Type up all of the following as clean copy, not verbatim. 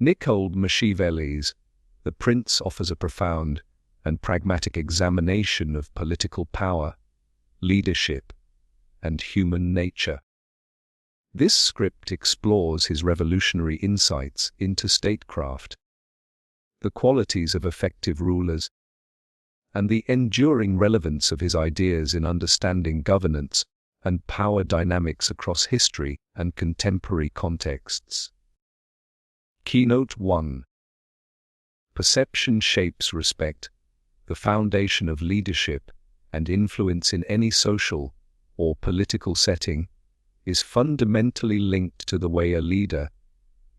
Niccolò Machiavelli's The Prince offers a profound and pragmatic examination of political power, leadership, and human nature. This script explores his revolutionary insights into statecraft, the qualities of effective rulers, and the enduring relevance of his ideas in understanding governance and power dynamics across history and contemporary contexts. Keynote 1. Perception shapes respect, the foundation of leadership and influence in any social or political setting is fundamentally linked to the way a leader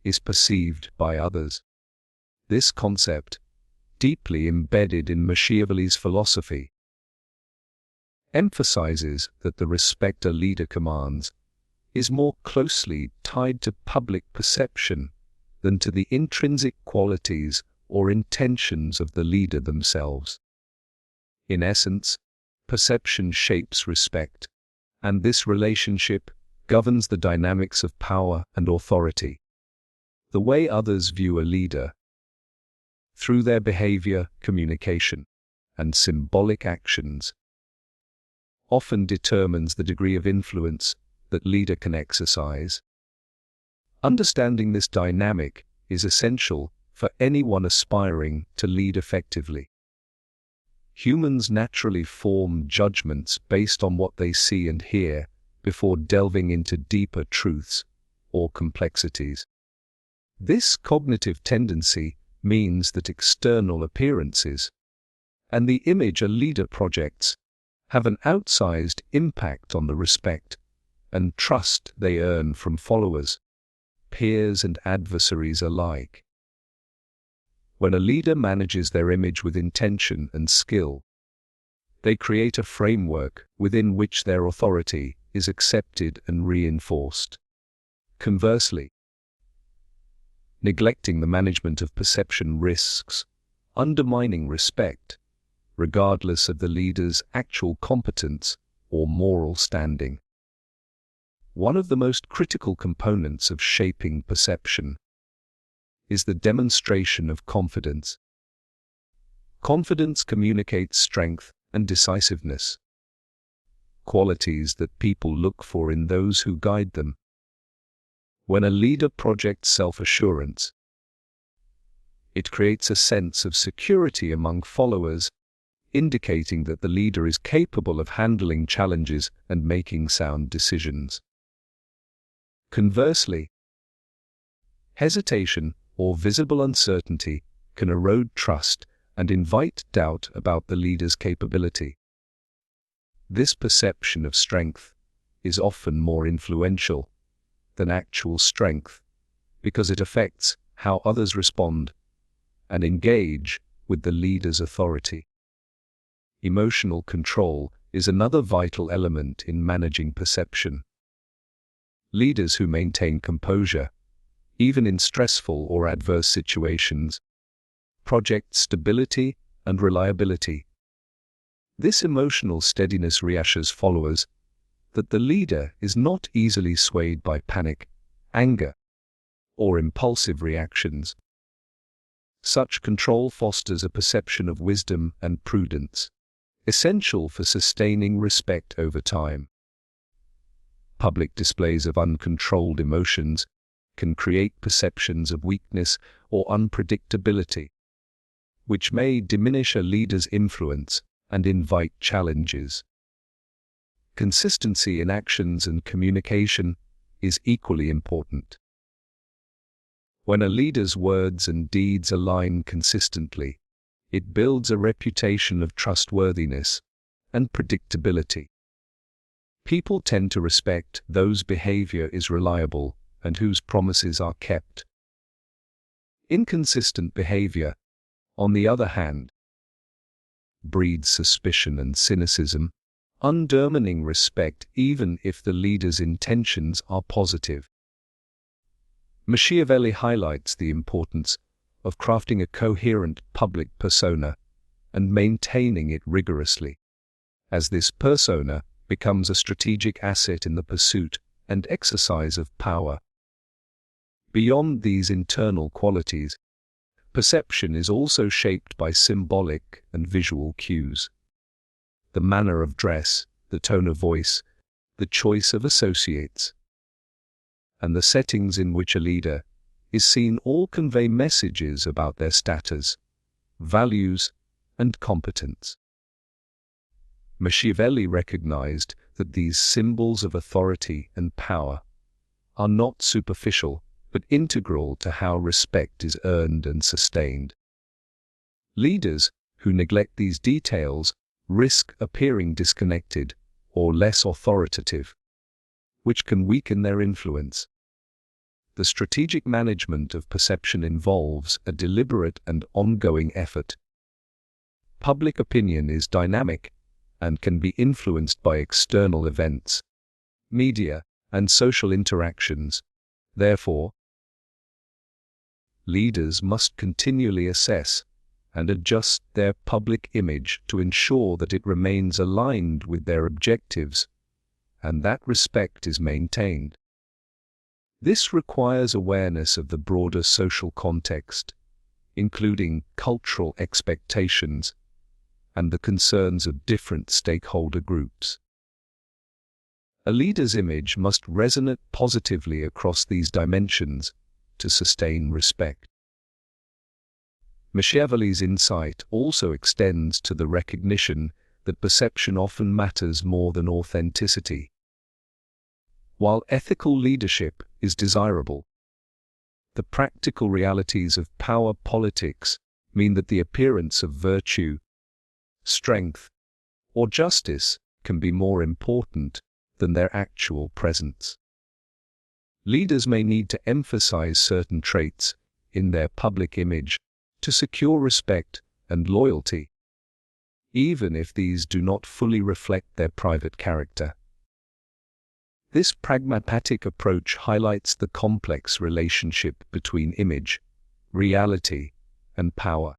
is perceived by others. This concept, deeply embedded in Machiavelli's philosophy, emphasizes that the respect a leader commands is more closely tied to public perception than to the intrinsic qualities or intentions of the leader themselves. In essence, perception shapes respect, and this relationship governs the dynamics of power and authority. The way others view a leader, through their behavior, communication, and symbolic actions, often determines the degree of influence that leader can exercise. Understanding this dynamic is essential for anyone aspiring to lead effectively. Humans naturally form judgments based on what they see and hear before delving into deeper truths or complexities. This cognitive tendency means that external appearances and the image a leader projects have an outsized impact on the respect and trust they earn from followers, peers, and adversaries alike. When a leader manages their image with intention and skill, they create a framework within which their authority is accepted and reinforced. Conversely, neglecting the management of perception risks undermining respect, regardless of the leader's actual competence or moral standing. One of the most critical components of shaping perception is the demonstration of confidence. Confidence communicates strength and decisiveness, qualities that people look for in those who guide them. When a leader projects self-assurance, it creates a sense of security among followers, indicating that the leader is capable of handling challenges and making sound decisions. Conversely, hesitation or visible uncertainty can erode trust and invite doubt about the leader's capability. This perception of strength is often more influential than actual strength because it affects how others respond and engage with the leader's authority. Emotional control is another vital element in managing perception. Leaders who maintain composure, even in stressful or adverse situations, project stability and reliability. This emotional steadiness reassures followers that the leader is not easily swayed by panic, anger, or impulsive reactions. Such control fosters a perception of wisdom and prudence, essential for sustaining respect over time. Public displays of uncontrolled emotions can create perceptions of weakness or unpredictability, which may diminish a leader's influence and invite challenges. Consistency in actions and communication is equally important. When a leader's words and deeds align consistently, it builds a reputation of trustworthiness and predictability. People tend to respect those behavior is reliable and whose promises are kept. Inconsistent behavior, on the other hand, breeds suspicion and cynicism, undermining respect even if the leader's intentions are positive. Machiavelli highlights the importance of crafting a coherent public persona and maintaining it rigorously, as this persona becomes a strategic asset in the pursuit and exercise of power. Beyond these internal qualities, perception is also shaped by symbolic and visual cues. The manner of dress, the tone of voice, the choice of associates, and the settings in which a leader is seen all convey messages about their status, values, and competence. Machiavelli recognized that these symbols of authority and power are not superficial, but integral to how respect is earned and sustained. Leaders who neglect these details risk appearing disconnected or less authoritative, which can weaken their influence. The strategic management of perception involves a deliberate and ongoing effort. Public opinion is dynamic and can be influenced by external events, media, and social interactions. Therefore, leaders must continually assess and adjust their public image to ensure that it remains aligned with their objectives and that respect is maintained. This requires awareness of the broader social context, including cultural expectations and the concerns of different stakeholder groups. A leader's image must resonate positively across these dimensions to sustain respect. Machiavelli's insight also extends to the recognition that perception often matters more than authenticity. While ethical leadership is desirable, the practical realities of power politics mean that the appearance of virtue, strength, or justice can be more important than their actual presence. Leaders may need to emphasize certain traits in their public image to secure respect and loyalty, even if these do not fully reflect their private character. This pragmatic approach highlights the complex relationship between image, reality, and power.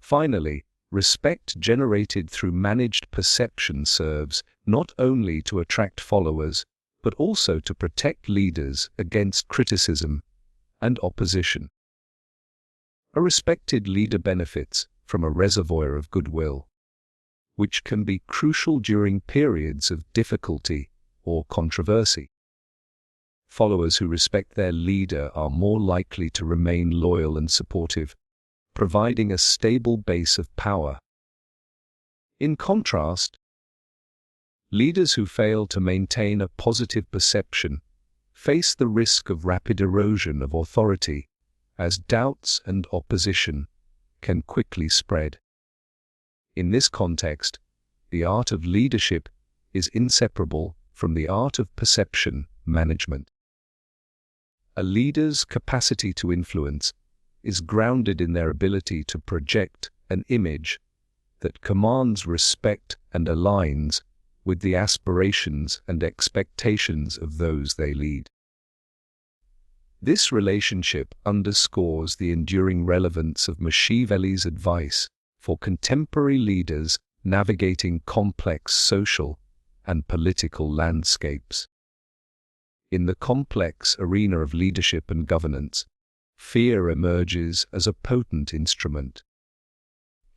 Finally, respect generated through managed perception serves not only to attract followers, but also to protect leaders against criticism and opposition. A respected leader benefits from a reservoir of goodwill, which can be crucial during periods of difficulty or controversy. Followers who respect their leader are more likely to remain loyal and supportive, providing a stable base of power. In contrast, leaders who fail to maintain a positive perception face the risk of rapid erosion of authority, as doubts and opposition can quickly spread. In this context, the art of leadership is inseparable from the art of perception management. A leader's capacity to influence is grounded in their ability to project an image that commands respect and aligns with the aspirations and expectations of those they lead. This relationship underscores the enduring relevance of Machiavelli's advice for contemporary leaders navigating complex social and political landscapes. In the complex arena of leadership and governance, fear emerges as a potent instrument,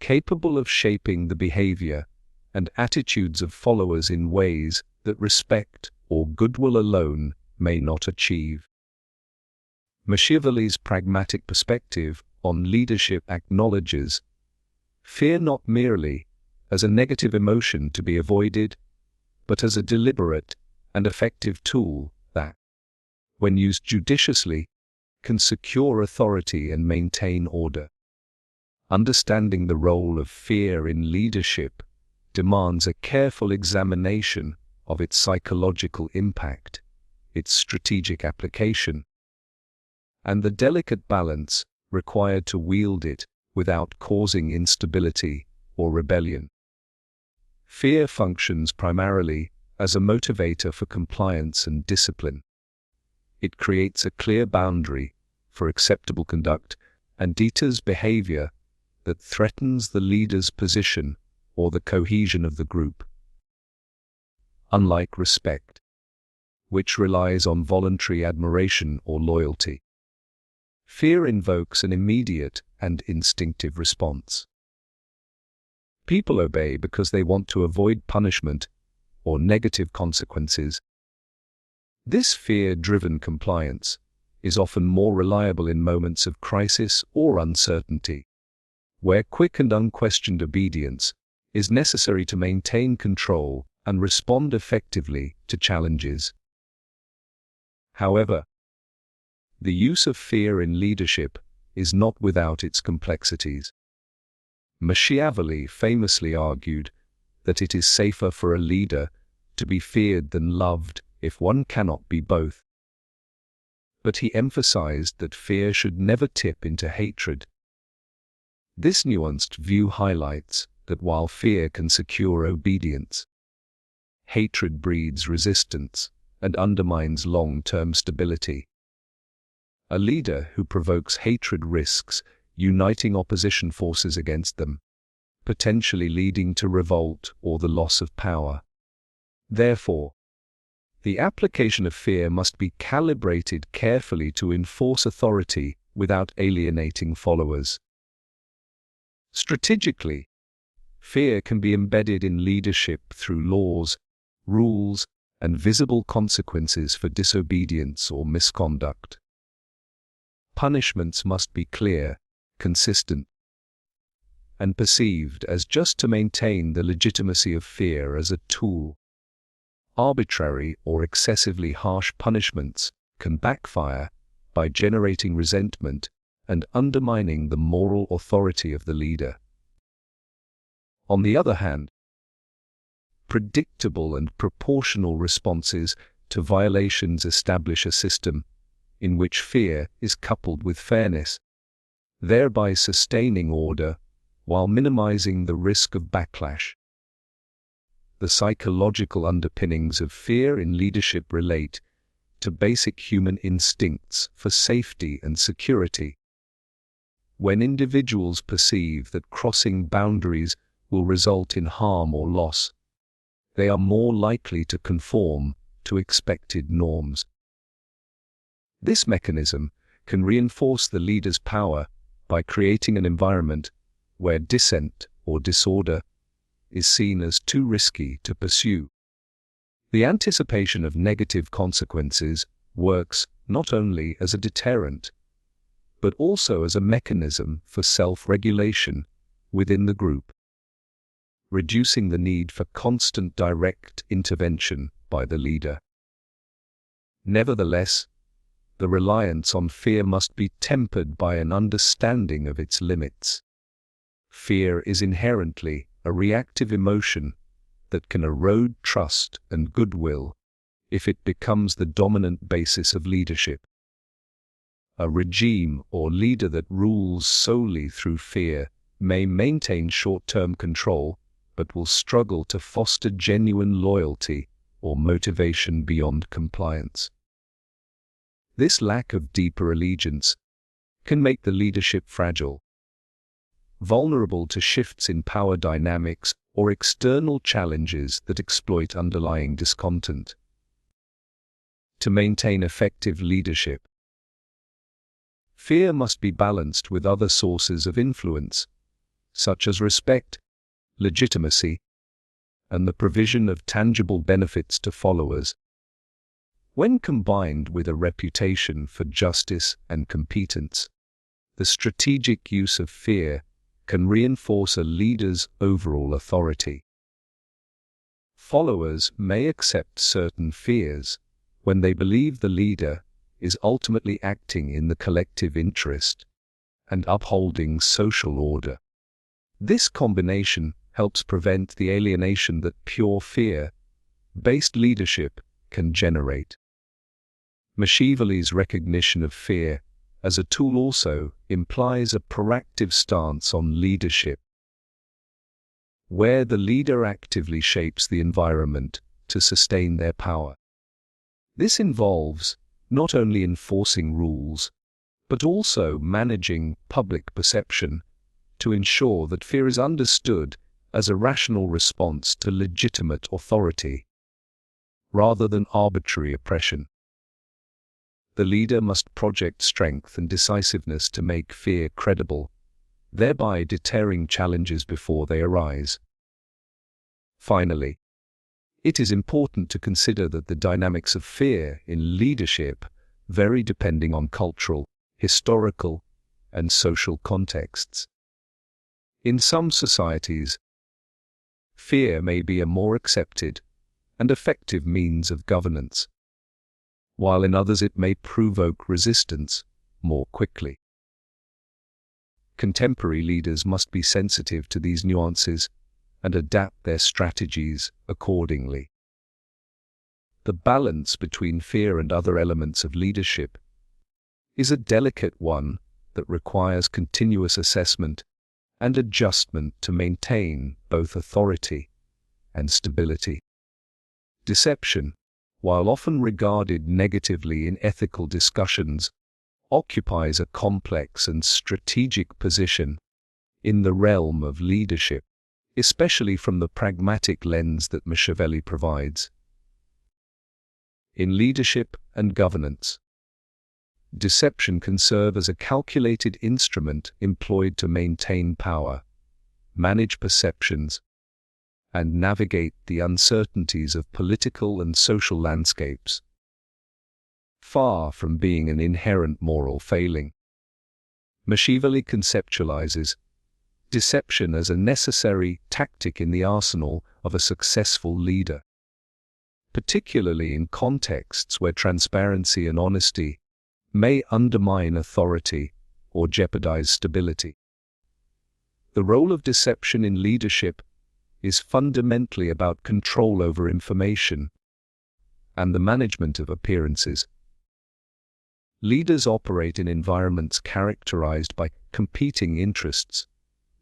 capable of shaping the behavior and attitudes of followers in ways that respect or goodwill alone may not achieve. Machiavelli's pragmatic perspective on leadership acknowledges fear not merely as a negative emotion to be avoided, but as a deliberate and effective tool that, when used judiciously, can secure authority and maintain order. Understanding the role of fear in leadership demands a careful examination of its psychological impact, its strategic application, and the delicate balance required to wield it without causing instability or rebellion. Fear functions primarily as a motivator for compliance and discipline. It creates a clear boundary for acceptable conduct and deters behavior that threatens the leader's position or the cohesion of the group. Unlike respect, which relies on voluntary admiration or loyalty. Fear invokes an immediate and instinctive response. People obey because they want to avoid punishment or negative consequences. This fear-driven compliance is often more reliable in moments of crisis or uncertainty, where quick and unquestioned obedience is necessary to maintain control and respond effectively to challenges. However, the use of fear in leadership is not without its complexities. Machiavelli famously argued that it is safer for a leader to be feared than loved if one cannot be both. But he emphasized that fear should never tip into hatred. This nuanced view highlights that while fear can secure obedience, hatred breeds resistance and undermines long-term stability. A leader who provokes hatred risks uniting opposition forces against them, potentially leading to revolt or the loss of power. Therefore, the application of fear must be calibrated carefully to enforce authority without alienating followers. Strategically, fear can be embedded in leadership through laws, rules, and visible consequences for disobedience or misconduct. Punishments must be clear, consistent, and perceived as just to maintain the legitimacy of fear as a tool. Arbitrary or excessively harsh punishments can backfire by generating resentment and undermining the moral authority of the leader. On the other hand, predictable and proportional responses to violations establish a system in which fear is coupled with fairness, thereby sustaining order while minimizing the risk of backlash. The psychological underpinnings of fear in leadership relate to basic human instincts for safety and security. When individuals perceive that crossing boundaries will result in harm or loss, they are more likely to conform to expected norms. This mechanism can reinforce the leader's power by creating an environment where dissent or disorder is seen as too risky to pursue. The anticipation of negative consequences works not only as a deterrent, but also as a mechanism for self-regulation within the group, reducing the need for constant direct intervention by the leader. Nevertheless, the reliance on fear must be tempered by an understanding of its limits. Fear is inherently a reactive emotion that can erode trust and goodwill if it becomes the dominant basis of leadership. A regime or leader that rules solely through fear may maintain short-term control, but will struggle to foster genuine loyalty or motivation beyond compliance. This lack of deeper allegiance can make the leadership fragile, vulnerable to shifts in power dynamics or external challenges that exploit underlying discontent. To maintain effective leadership, fear must be balanced with other sources of influence, such as respect, legitimacy, and the provision of tangible benefits to followers. When combined with a reputation for justice and competence, the strategic use of fear can reinforce a leader's overall authority. Followers may accept certain fears when they believe the leader is ultimately acting in the collective interest and upholding social order. This combination helps prevent the alienation that pure fear-based leadership can generate. Machiavelli's recognition of fear as a tool also implies a proactive stance on leadership, where the leader actively shapes the environment to sustain their power. This involves not only enforcing rules, but also managing public perception to ensure that fear is understood as a rational response to legitimate authority. rather than arbitrary oppression. The leader must project strength and decisiveness to make fear credible, thereby deterring challenges before they arise. Finally, it is important to consider that the dynamics of fear in leadership vary depending on cultural, historical, and social contexts. In some societies, fear may be a more accepted and effective means of governance, while in others it may provoke resistance more quickly. Contemporary leaders must be sensitive to these nuances and adapt their strategies accordingly. The balance between fear and other elements of leadership is a delicate one that requires continuous assessment and adjustment to maintain both authority and stability. Deception, while often regarded negatively in ethical discussions, occupies a complex and strategic position in the realm of leadership, especially from the pragmatic lens that Machiavelli provides. In leadership and governance, deception can serve as a calculated instrument employed to maintain power, manage perceptions, and navigate the uncertainties of political and social landscapes. Far from being an inherent moral failing, Machiavelli conceptualizes deception as a necessary tactic in the arsenal of a successful leader, particularly in contexts where transparency and honesty may undermine authority or jeopardize stability. The role of deception in leadership is fundamentally about control over information and the management of appearances. Leaders operate in environments characterized by competing interests,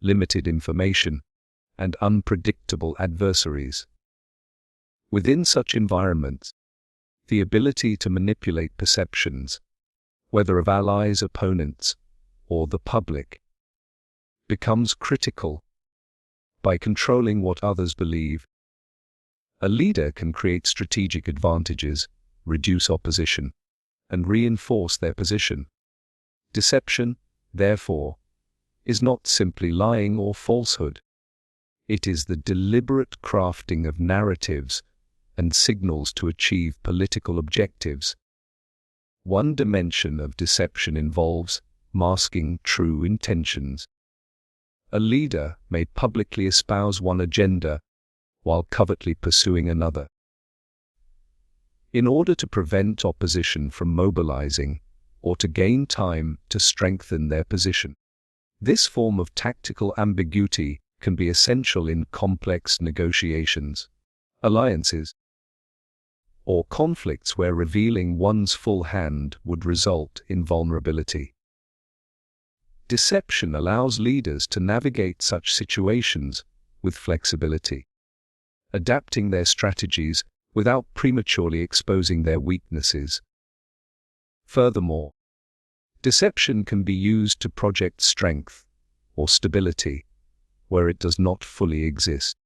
limited information, and unpredictable adversaries. Within such environments, the ability to manipulate perceptions, whether of allies, opponents, or the public, becomes critical. By controlling what others believe, a leader can create strategic advantages, reduce opposition, and reinforce their position. Deception, therefore, is not simply lying or falsehood. It is the deliberate crafting of narratives and signals to achieve political objectives. One dimension of deception involves masking true intentions. A leader may publicly espouse one agenda while covertly pursuing another. In order to prevent opposition from mobilizing or to gain time to strengthen their position. This form of tactical ambiguity can be essential in complex negotiations, alliances, or conflicts where revealing one's full hand would result in vulnerability. Deception allows leaders to navigate such situations with flexibility, adapting their strategies without prematurely exposing their weaknesses. Furthermore, deception can be used to project strength or stability where it does not fully exist.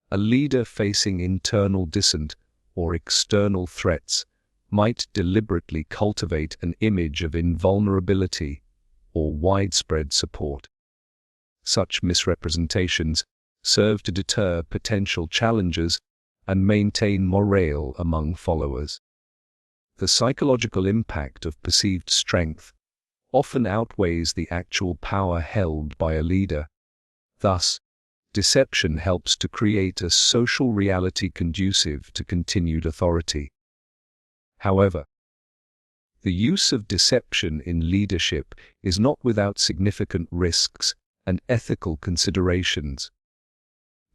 A leader facing internal dissent or external threats might deliberately cultivate an image of invulnerability or widespread support. Such misrepresentations serve to deter potential challengers and maintain morale among followers. The psychological impact of perceived strength often outweighs the actual power held by a leader. Thus, deception helps to create a social reality conducive to continued authority. However, the use of deception in leadership is not without significant risks and ethical considerations.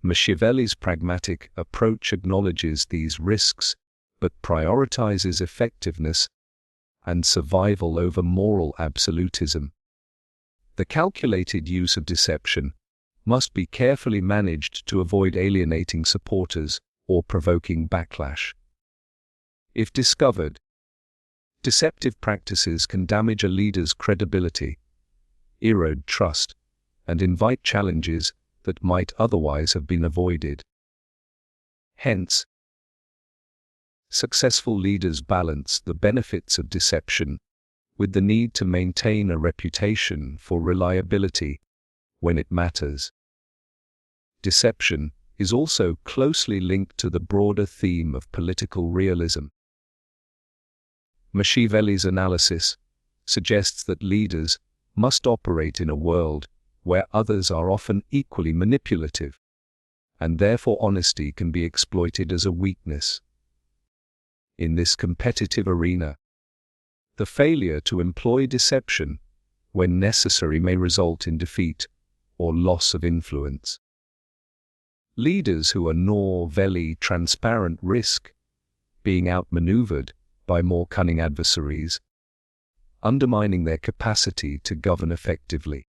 Machiavelli's pragmatic approach acknowledges these risks, but prioritizes effectiveness and survival over moral absolutism. The calculated use of deception must be carefully managed to avoid alienating supporters or provoking backlash. If discovered, deceptive practices can damage a leader's credibility, erode trust, and invite challenges that might otherwise have been avoided. Hence, Successful leaders balance the benefits of deception with the need to maintain a reputation for reliability when it matters. Deception is also closely linked to the broader theme of political realism. Machiavelli's analysis suggests that leaders must operate in a world where others are often equally manipulative, and therefore honesty can be exploited as a weakness. In this competitive arena, the failure to employ deception when necessary may result in defeat or loss of influence. Leaders who are novelly transparent risk being outmaneuvered by more cunning adversaries, undermining their capacity to govern effectively.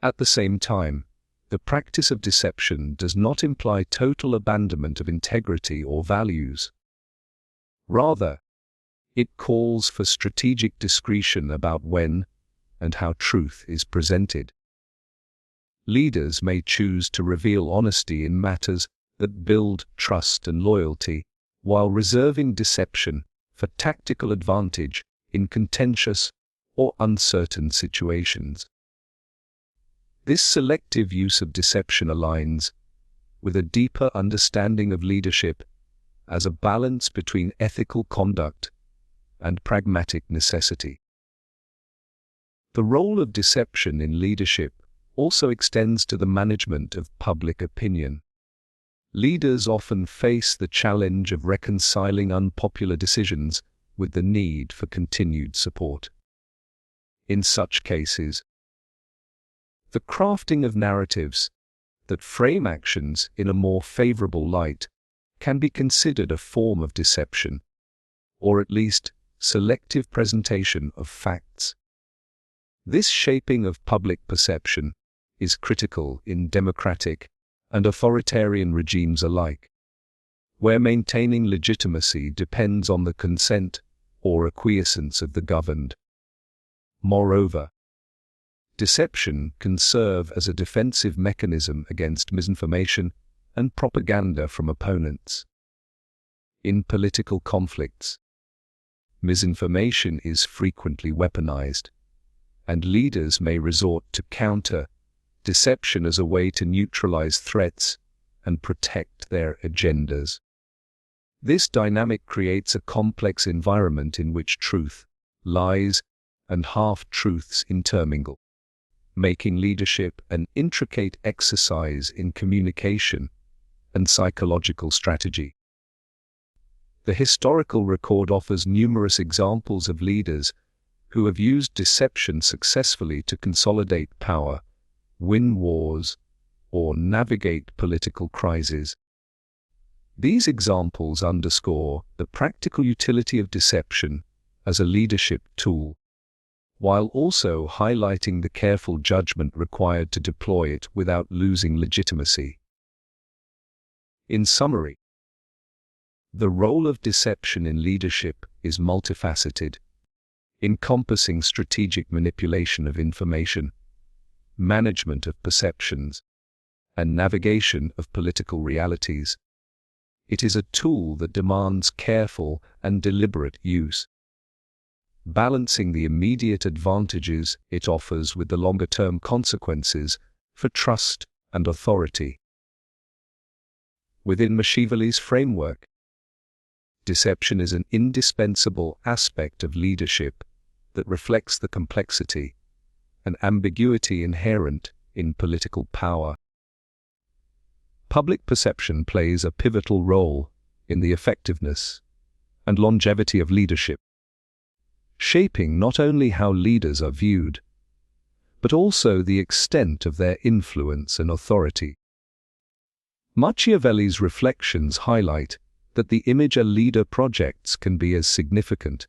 At the same time, the practice of deception does not imply total abandonment of integrity or values. Rather, it calls for strategic discretion about when and how truth is presented. Leaders may choose to reveal honesty in matters that build trust and loyalty, while reserving deception for tactical advantage in contentious or uncertain situations. This selective use of deception aligns with a deeper understanding of leadership as a balance between ethical conduct and pragmatic necessity. The role of deception in leadership also extends to the management of public opinion. Leaders often face the challenge of reconciling unpopular decisions with the need for continued support. In such cases, the crafting of narratives that frame actions in a more favorable light can be considered a form of deception, or at least selective presentation of facts. This shaping of public perception is critical in democratic and authoritarian regimes alike, where maintaining legitimacy depends on the consent or acquiescence of the governed. Moreover, deception can serve as a defensive mechanism against misinformation and propaganda from opponents. In political conflicts, misinformation is frequently weaponized, and leaders may resort to counter deception as a way to neutralize threats and protect their agendas. This dynamic creates a complex environment in which truth, lies, and half-truths intermingle, making leadership an intricate exercise in communication and psychological strategy. The historical record offers numerous examples of leaders who have used deception successfully to consolidate power, win wars, or navigate political crises. These examples underscore the practical utility of deception as a leadership tool, while also highlighting the careful judgment required to deploy it without losing legitimacy. In summary, the role of deception in leadership is multifaceted, encompassing strategic manipulation of information, management of perceptions, and navigation of political realities. It is a tool that demands careful and deliberate use, balancing the immediate advantages it offers with the longer-term consequences for trust and authority. Within Machiavelli's framework, deception is an indispensable aspect of leadership that reflects the complexity and ambiguity inherent in political power. Public perception plays a pivotal role in the effectiveness and longevity of leadership, shaping not only how leaders are viewed, but also the extent of their influence and authority. Machiavelli's reflections highlight that the image a leader projects can be as significant,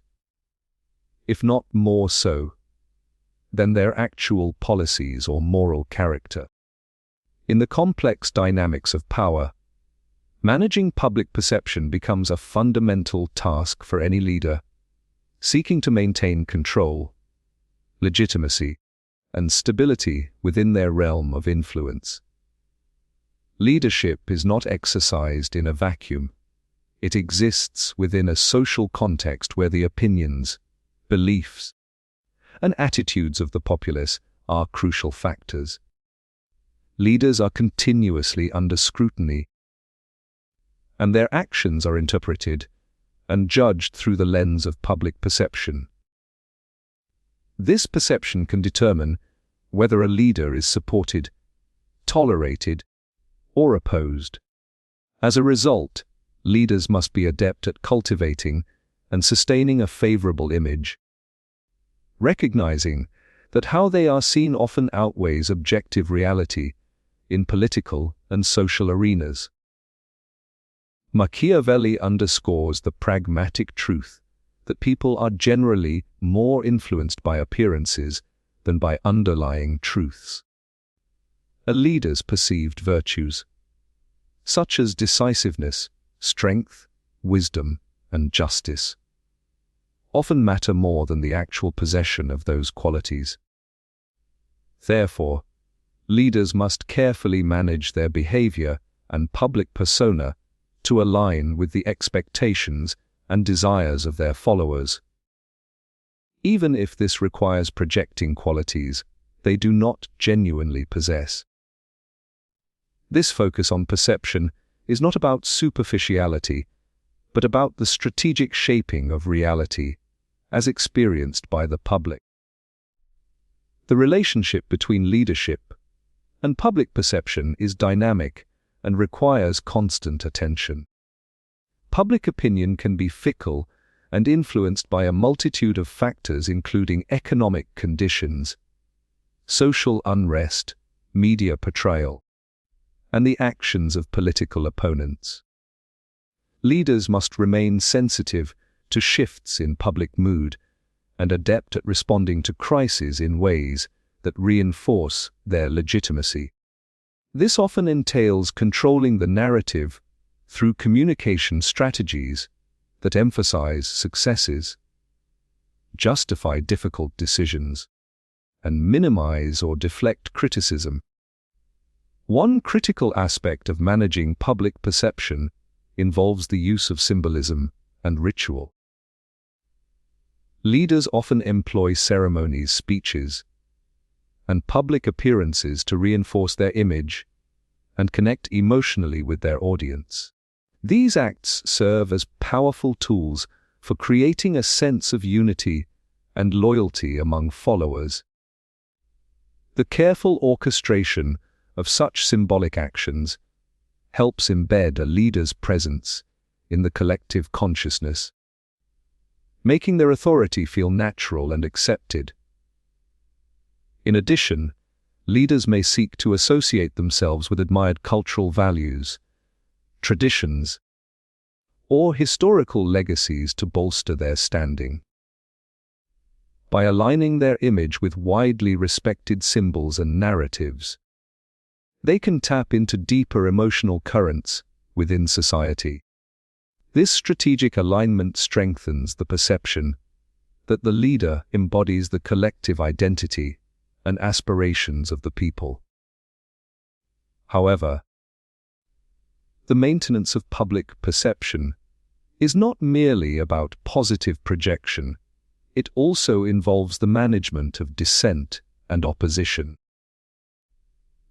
if not more so, than their actual policies or moral character. In the complex dynamics of power, managing public perception becomes a fundamental task for any leader seeking to maintain control, legitimacy, and stability within their realm of influence. Leadership is not exercised in a vacuum. It exists within a social context where the opinions, beliefs, and attitudes of the populace are crucial factors. Leaders are continuously under scrutiny, and their actions are interpreted and judged through the lens of public perception. This perception can determine whether a leader is supported, tolerated, or opposed. As a result, leaders must be adept at cultivating and sustaining a favorable image, recognizing that how they are seen often outweighs objective reality in political and social arenas. Machiavelli underscores the pragmatic truth that people are generally more influenced by appearances than by underlying truths. A leader's perceived virtues, such as decisiveness, strength, wisdom, and justice, often matter more than the actual possession of those qualities. Therefore, leaders must carefully manage their behavior and public persona to align with the expectations and desires of their followers, even if this requires projecting qualities they do not genuinely possess. This focus on perception is not about superficiality, but about the strategic shaping of reality as experienced by the public. The relationship between leadership and public perception is dynamic and requires constant attention. Public opinion can be fickle and influenced by a multitude of factors including economic conditions, social unrest, media portrayal, and the actions of political opponents. Leaders must remain sensitive to shifts in public mood and adept at responding to crises in ways that reinforce their legitimacy. This often entails controlling the narrative through communication strategies that emphasize successes, justify difficult decisions, and minimize or deflect criticism. One critical aspect of managing public perception involves the use of symbolism and ritual. Leaders often employ ceremonies, speeches, and public appearances to reinforce their image and connect emotionally with their audience. These acts serve as powerful tools for creating a sense of unity and loyalty among followers. The careful orchestration of such symbolic actions helps embed a leader's presence in the collective consciousness, making their authority feel natural and accepted. In addition, leaders may seek to associate themselves with admired cultural values, traditions, or historical legacies to bolster their standing. By aligning their image with widely respected symbols and narratives, they can tap into deeper emotional currents within society. This strategic alignment strengthens the perception that the leader embodies the collective identity and aspirations of the people. However, the maintenance of public perception is not merely about positive projection. It also involves the management of dissent and opposition.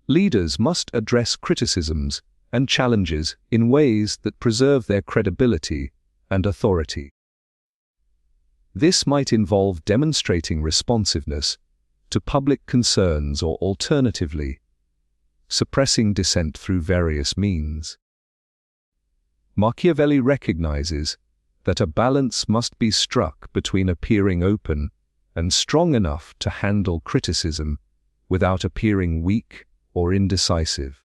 Leaders must address criticisms and challenges in ways that preserve their credibility and authority. This might involve demonstrating responsiveness to public concerns or, alternatively, suppressing dissent through various means. Machiavelli recognizes that a balance must be struck between appearing open and strong enough to handle criticism without appearing weak or indecisive.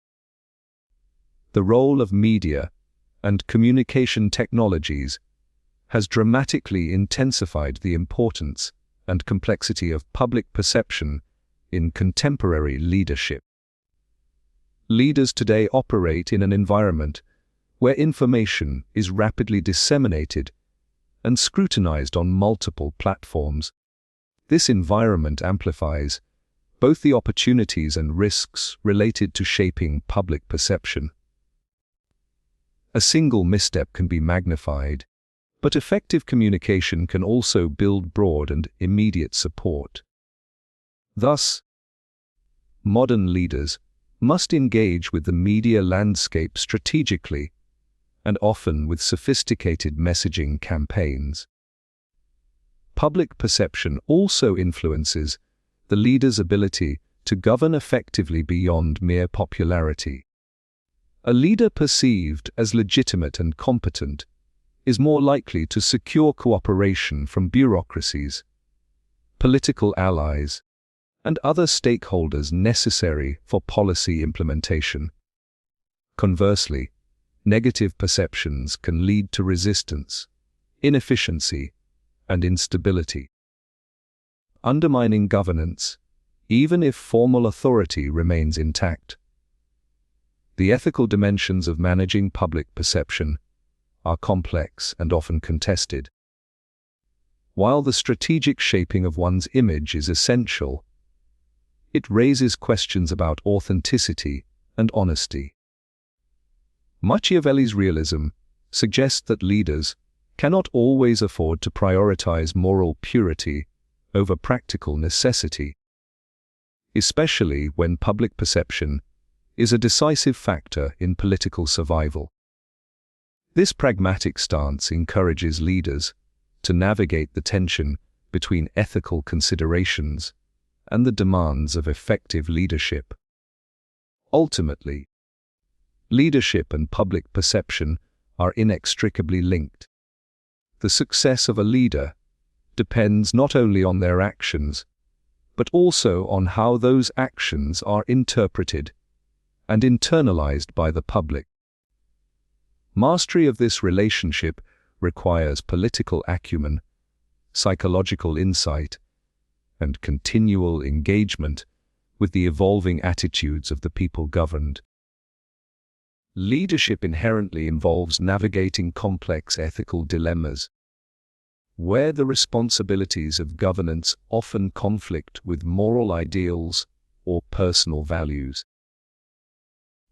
The role of media and communication technologies has dramatically intensified the importance and complexity of public perception in contemporary leadership. Leaders today operate in an environment where information is rapidly disseminated and scrutinized on multiple platforms. This environment amplifies both the opportunities and risks related to shaping public perception. A single misstep can be magnified, but effective communication can also build broad and immediate support. Thus, modern leaders must engage with the media landscape strategically and often with sophisticated messaging campaigns. Public perception also influences the leader's ability to govern effectively beyond mere popularity. A leader perceived as legitimate and competent is more likely to secure cooperation from bureaucracies, political allies, and other stakeholders necessary for policy implementation. Conversely, negative perceptions can lead to resistance, inefficiency, and instability, undermining governance, even if formal authority remains intact. The ethical dimensions of managing public perception are complex and often contested. While the strategic shaping of one's image is essential, it raises questions about authenticity and honesty. Machiavelli's realism suggests that leaders cannot always afford to prioritize moral purity over practical necessity, especially when public perception is a decisive factor in political survival. This pragmatic stance encourages leaders to navigate the tension between ethical considerations and the demands of effective leadership. Ultimately, leadership and public perception are inextricably linked. The success of a leader depends not only on their actions, but also on how those actions are interpreted and internalized by the public. Mastery of this relationship requires political acumen, psychological insight, and continual engagement with the evolving attitudes of the people governed. Leadership inherently involves navigating complex ethical dilemmas, where the responsibilities of governance often conflict with moral ideals or personal values.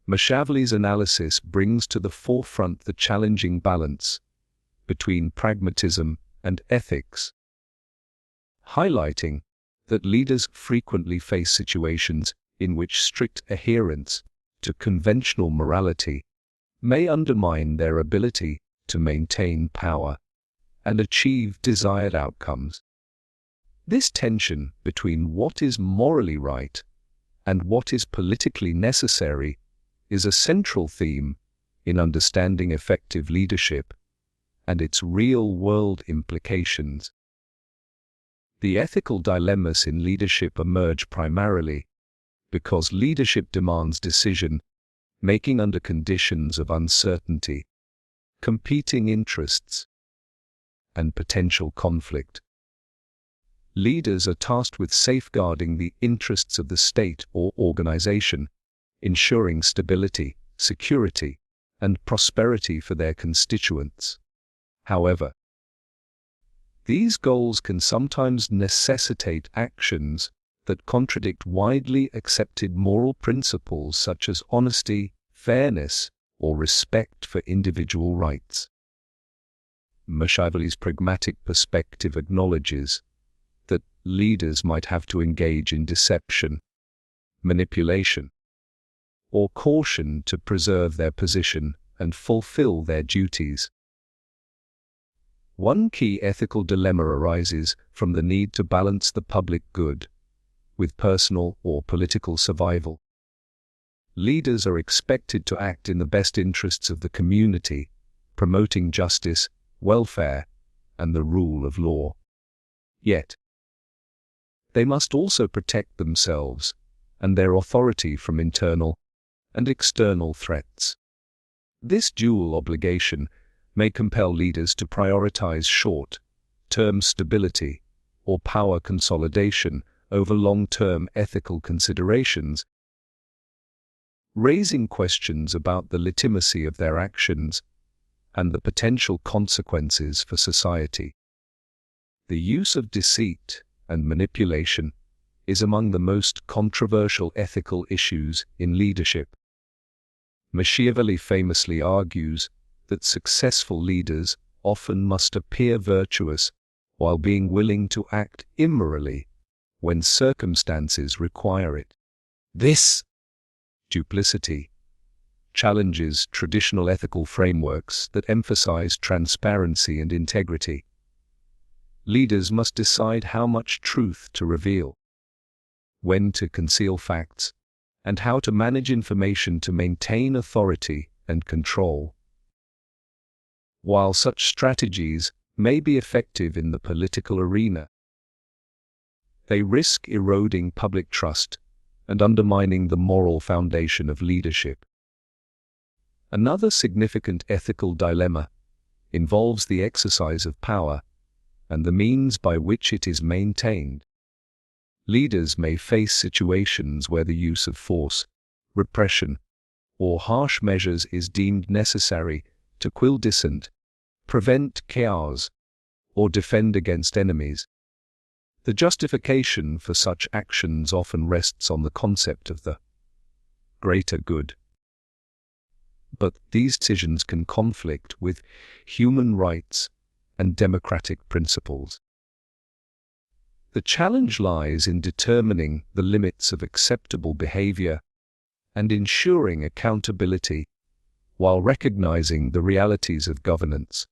Machiavelli's analysis brings to the forefront the challenging balance between pragmatism and ethics, highlighting that leaders frequently face situations in which strict adherence to conventional morality may undermine their ability to maintain power and achieve desired outcomes. This tension between what is morally right and what is politically necessary is a central theme in understanding effective leadership and its real-world implications. The ethical dilemmas in leadership emerge primarily because leadership demands decision-making under conditions of uncertainty, competing interests, and potential conflict. Leaders are tasked with safeguarding the interests of the state or organization, ensuring stability, security, and prosperity for their constituents. However, these goals can sometimes necessitate actions that contradict widely accepted moral principles such as honesty, fairness, or respect for individual rights. Machiavelli's pragmatic perspective acknowledges that leaders might have to engage in deception, manipulation, or caution to preserve their position and fulfill their duties. One key ethical dilemma arises from the need to balance the public good with personal or political survival. Leaders are expected to act in the best interests of the community, promoting justice, welfare, and the rule of law. Yet, they must also protect themselves and their authority from internal and external threats. This dual obligation may compel leaders to prioritize short-term stability or power consolidation over long-term ethical considerations, raising questions about the legitimacy of their actions and the potential consequences for society. The use of deceit and manipulation is among the most controversial ethical issues in leadership. Machiavelli famously argues that successful leaders often must appear virtuous while being willing to act immorally when circumstances require it. This duplicity challenges traditional ethical frameworks that emphasize transparency and integrity. Leaders must decide how much truth to reveal, when to conceal facts, and how to manage information to maintain authority and control. While such strategies may be effective in the political arena, they risk eroding public trust and undermining the moral foundation of leadership. Another significant ethical dilemma involves the exercise of power and the means by which it is maintained. Leaders may face situations where the use of force, repression, or harsh measures is deemed necessary to quell dissent, prevent chaos, or defend against enemies. The justification for such actions often rests on the concept of the greater good. But these decisions can conflict with human rights and democratic principles. The challenge lies in determining the limits of acceptable behavior and ensuring accountability while recognizing the realities of governance.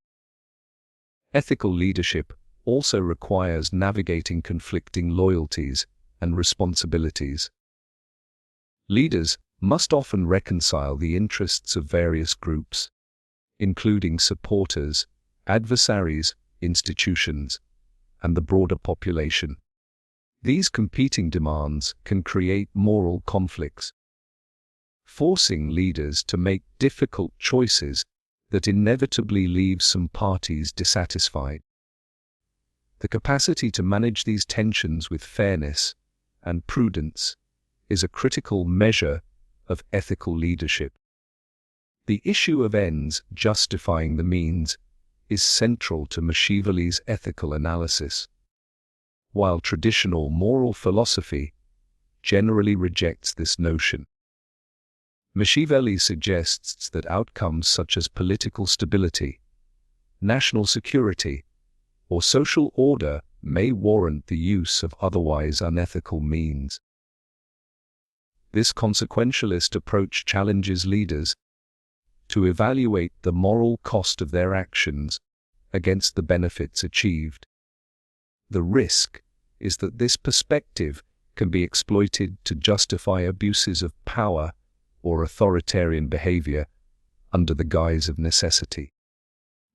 Ethical leadership also requires navigating conflicting loyalties and responsibilities. Leaders must often reconcile the interests of various groups, including supporters, adversaries, institutions, and the broader population. These competing demands can create moral conflicts, forcing leaders to make difficult choices that inevitably leave some parties dissatisfied. The capacity to manage these tensions with fairness and prudence is a critical measure of ethical leadership. The issue of ends justifying the means is central to Machiavelli's ethical analysis. While traditional moral philosophy generally rejects this notion, Machiavelli suggests that outcomes such as political stability, national security, or social order may warrant the use of otherwise unethical means. This consequentialist approach challenges leaders to evaluate the moral cost of their actions against the benefits achieved. The risk is that this perspective can be exploited to justify abuses of power or authoritarian behavior under the guise of necessity.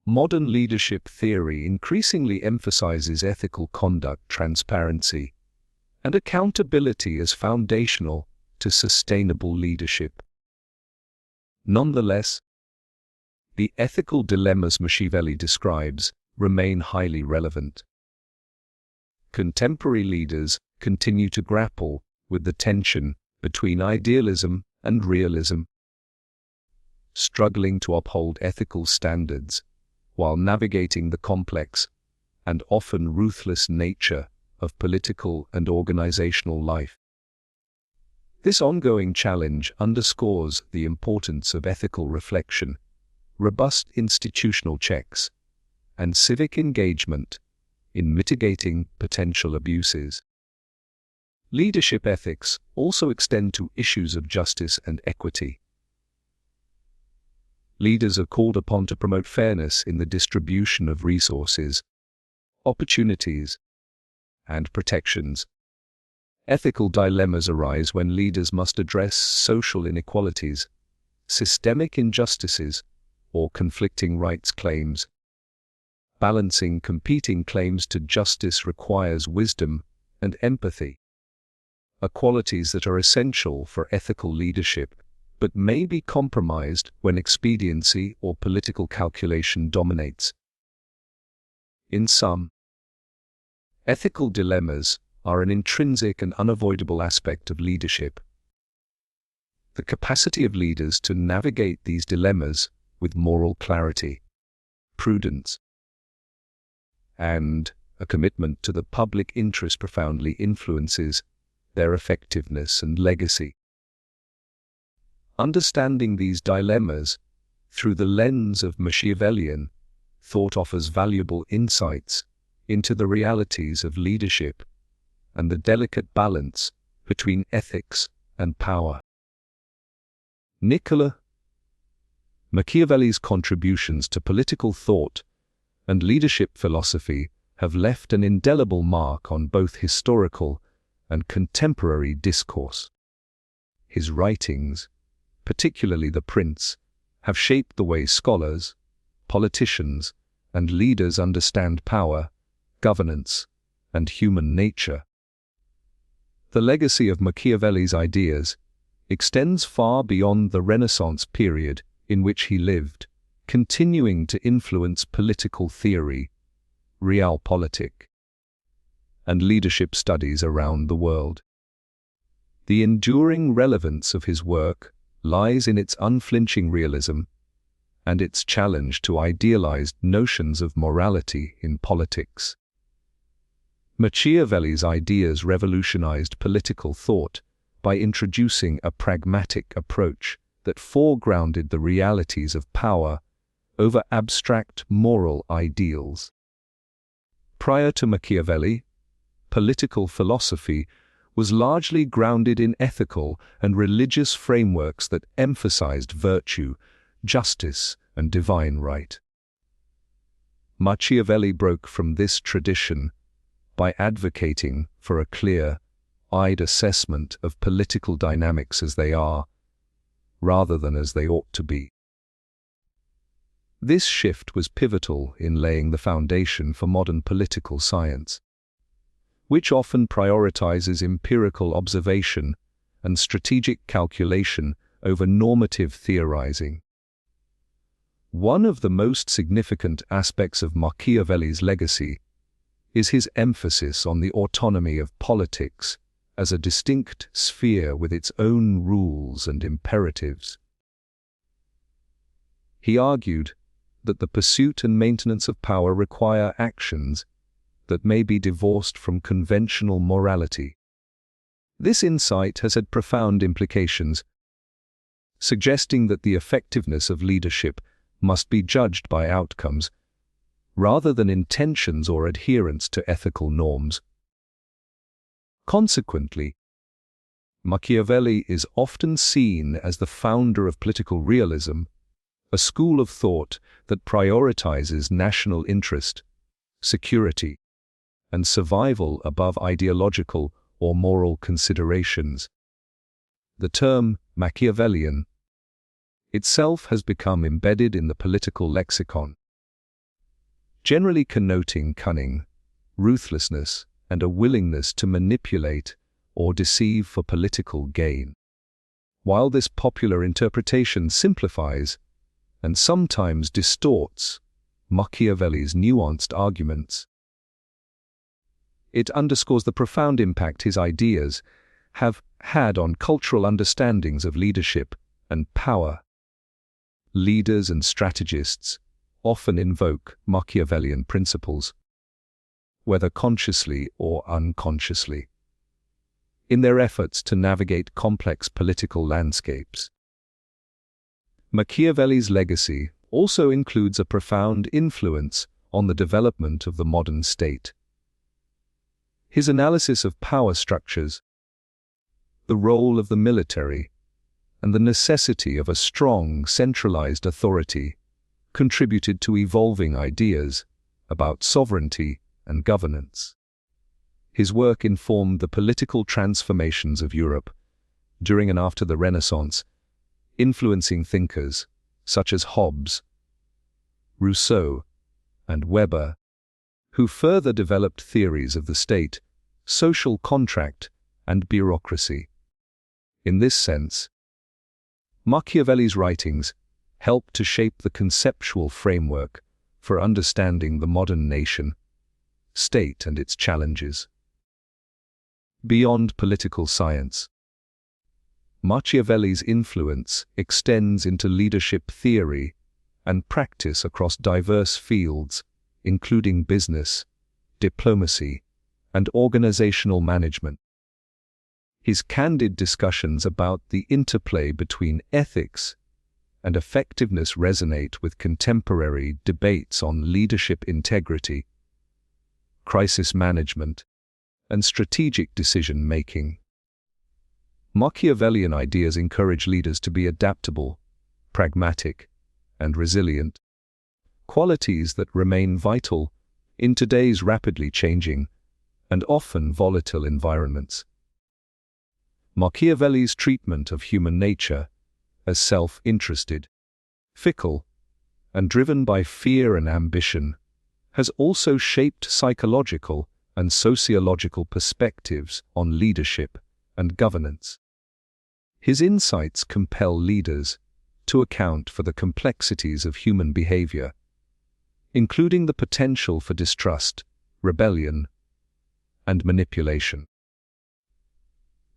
Modern leadership theory increasingly emphasizes ethical conduct, transparency, and accountability as foundational to sustainable leadership. Nonetheless, the ethical dilemmas Machiavelli describes remain highly relevant. Contemporary leaders continue to grapple with the tension between idealism and realism, struggling to uphold ethical standards while navigating the complex and often ruthless nature of political and organizational life. This ongoing challenge underscores the importance of ethical reflection, robust institutional checks, and civic engagement in mitigating potential abuses. Leadership ethics also extend to issues of justice and equity. Leaders are called upon to promote fairness in the distribution of resources, opportunities, and protections. Ethical dilemmas arise when leaders must address social inequalities, systemic injustices, or conflicting rights claims. Balancing competing claims to justice requires wisdom and empathy, qualities that are essential for ethical leadership, but may be compromised when expediency or political calculation dominates. In sum, ethical dilemmas are an intrinsic and unavoidable aspect of leadership. The capacity of leaders to navigate these dilemmas with moral clarity, prudence, and a commitment to the public interest profoundly influences their effectiveness and legacy. Understanding these dilemmas through the lens of Machiavellian thought, offers valuable insights into the realities of leadership and the delicate balance between ethics and power. Niccolò Machiavelli's contributions to political thought and leadership philosophy have left an indelible mark on both historical and contemporary discourse. His writings, particularly The Prince, have shaped the way scholars, politicians, and leaders understand power, governance, and human nature. The legacy of Machiavelli's ideas extends far beyond the Renaissance period in which he lived, continuing to influence political theory, realpolitik, and leadership studies around the world. The enduring relevance of his work lies in its unflinching realism and its challenge to idealized notions of morality in politics. Machiavelli's ideas revolutionized political thought by introducing a pragmatic approach that foregrounded the realities of power over abstract moral ideals. Prior to Machiavelli, political philosophy was largely grounded in ethical and religious frameworks that emphasized virtue, justice, and divine right. Machiavelli broke from this tradition by advocating for a clear-eyed assessment of political dynamics as they are, rather than as they ought to be. This shift was pivotal in laying the foundation for modern political science, which often prioritizes empirical observation and strategic calculation over normative theorizing. One of the most significant aspects of Machiavelli's legacy is his emphasis on the autonomy of politics as a distinct sphere with its own rules and imperatives. He argued that the pursuit and maintenance of power require actions that may be divorced from conventional morality. This insight has had profound implications, suggesting that the effectiveness of leadership must be judged by outcomes, rather than intentions or adherence to ethical norms. Consequently, Machiavelli is often seen as the founder of political realism, a school of thought that prioritizes national interest, security, and survival above ideological or moral considerations. The term Machiavellian itself has become embedded in the political lexicon, generally connoting cunning, ruthlessness, and a willingness to manipulate or deceive for political gain. While this popular interpretation simplifies and sometimes distorts Machiavelli's nuanced arguments, it underscores the profound impact his ideas have had on cultural understandings of leadership and power. Leaders and strategists often invoke Machiavellian principles, whether consciously or unconsciously, in their efforts to navigate complex political landscapes. Machiavelli's legacy also includes a profound influence on the development of the modern state. His analysis of power structures, the role of the military, and the necessity of a strong, centralized authority contributed to evolving ideas about sovereignty and governance. His work informed the political transformations of Europe during and after the Renaissance, influencing thinkers such as Hobbes, Rousseau, and Weber, who further developed theories of the state, social contract, and bureaucracy. In this sense, Machiavelli's writings helped to shape the conceptual framework for understanding the modern nation, state, and its challenges. Beyond political science, Machiavelli's influence extends into leadership theory and practice across diverse fields, including business, diplomacy, and organizational management. His candid discussions about the interplay between ethics and effectiveness resonate with contemporary debates on leadership integrity, crisis management, and strategic decision-making. Machiavellian ideas encourage leaders to be adaptable, pragmatic, and resilient, qualities that remain vital in today's rapidly changing and often volatile environments. Machiavelli's treatment of human nature as self-interested, fickle, and driven by fear and ambition has also shaped psychological and sociological perspectives on leadership and governance. His insights compel leaders to account for the complexities of human behavior, including the potential for distrust, rebellion, and manipulation.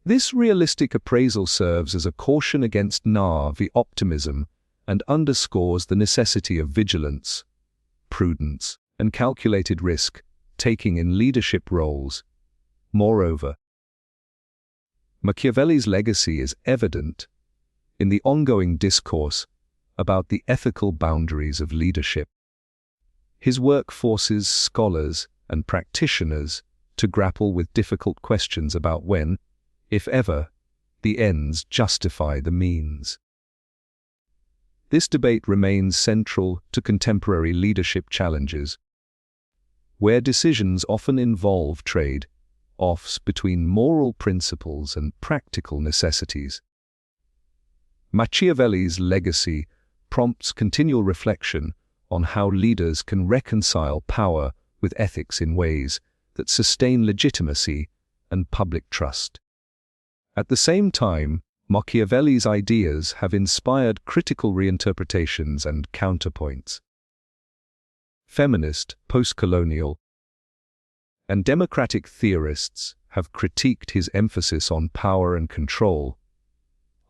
This realistic appraisal serves as a caution against naive optimism and underscores the necessity of vigilance, prudence, and calculated risk-taking in leadership roles. Moreover, Machiavelli's legacy is evident in the ongoing discourse about the ethical boundaries of leadership. His work forces scholars and practitioners to grapple with difficult questions about when, if ever, the ends justify the means. This debate remains central to contemporary leadership challenges, where decisions often involve trade-offs between moral principles and practical necessities. Machiavelli's legacy prompts continual reflection on how leaders can reconcile power with ethics in ways that sustain legitimacy and public trust. At the same time, Machiavelli's ideas have inspired critical reinterpretations and counterpoints. Feminist, post-colonial, and democratic theorists have critiqued his emphasis on power and control,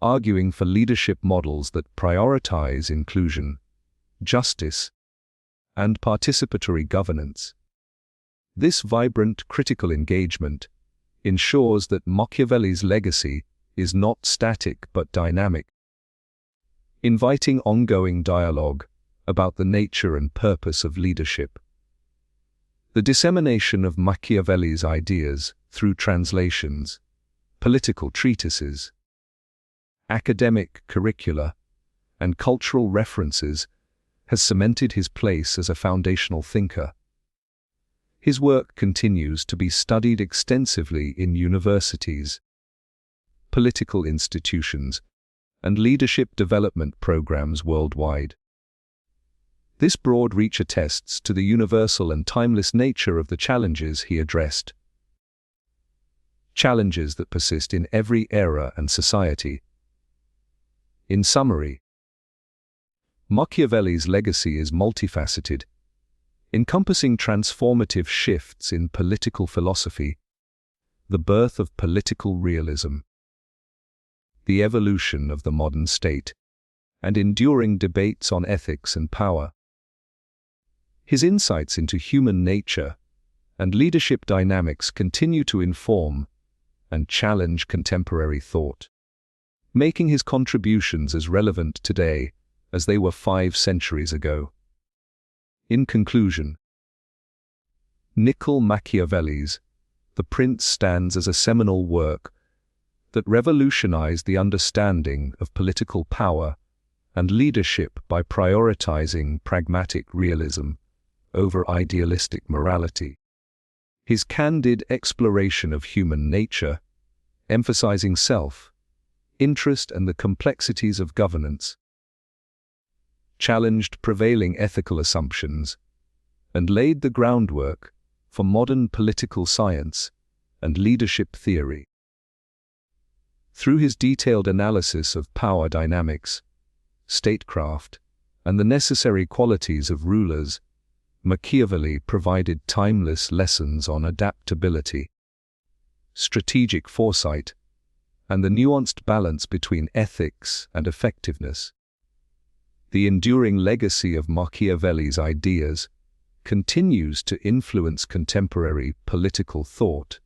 arguing for leadership models that prioritize inclusion, justice, and participatory governance. This vibrant critical engagement ensures that Machiavelli's legacy is not static but dynamic, inviting ongoing dialogue about the nature and purpose of leadership. The dissemination of Machiavelli's ideas through translations, political treatises, academic curricula, and cultural references has cemented his place as a foundational thinker. His work continues to be studied extensively in universities, political institutions, and leadership development programs worldwide. This broad reach attests to the universal and timeless nature of the challenges he addressed. Challenges that persist in every era and society. In summary, Machiavelli's legacy is multifaceted, encompassing transformative shifts in political philosophy, the birth of political realism, the evolution of the modern state, and enduring debates on ethics and power. His insights into human nature and leadership dynamics continue to inform and challenge contemporary thought, making his contributions as relevant today as they were 5 centuries ago. In conclusion, Niccolò Machiavelli's The Prince stands as a seminal work that revolutionized the understanding of political power and leadership by prioritizing pragmatic realism over idealistic morality. His candid exploration of human nature, emphasizing self-interest and the complexities of governance, challenged prevailing ethical assumptions, and laid the groundwork for modern political science and leadership theory. Through his detailed analysis of power dynamics, statecraft, and the necessary qualities of rulers, Machiavelli provided timeless lessons on adaptability, strategic foresight, and the nuanced balance between ethics and effectiveness. The enduring legacy of Machiavelli's ideas continues to influence contemporary political thought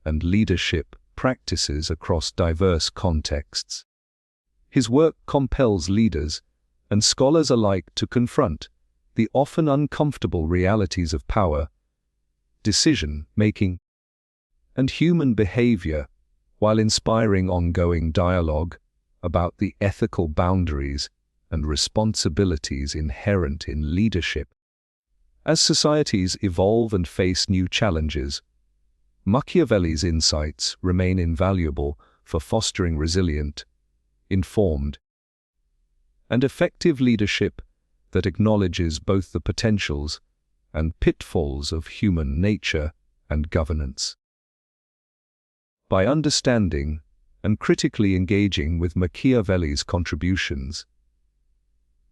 and leadership practices across diverse contexts. His work compels leaders, and scholars alike to confront the often uncomfortable realities of power, decision-making, and human behavior, while inspiring ongoing dialogue about the ethical boundaries and responsibilities inherent in leadership. As societies evolve and face new challenges, Machiavelli's insights remain invaluable for fostering resilient, informed, and effective leadership that acknowledges both the potentials and pitfalls of human nature and governance. By understanding and critically engaging with Machiavelli's contributions,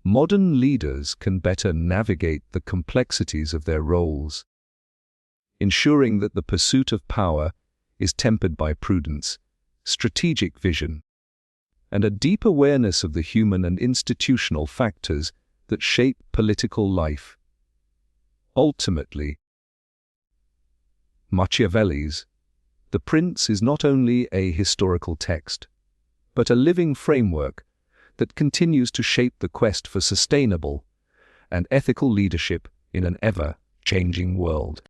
modern leaders can better navigate the complexities of their roles, ensuring that the pursuit of power is tempered by prudence, strategic vision, and a deep awareness of the human and institutional factors that shape political life. Ultimately, Machiavelli's The Prince is not only a historical text, but a living framework that continues to shape the quest for sustainable and ethical leadership in an ever-changing world.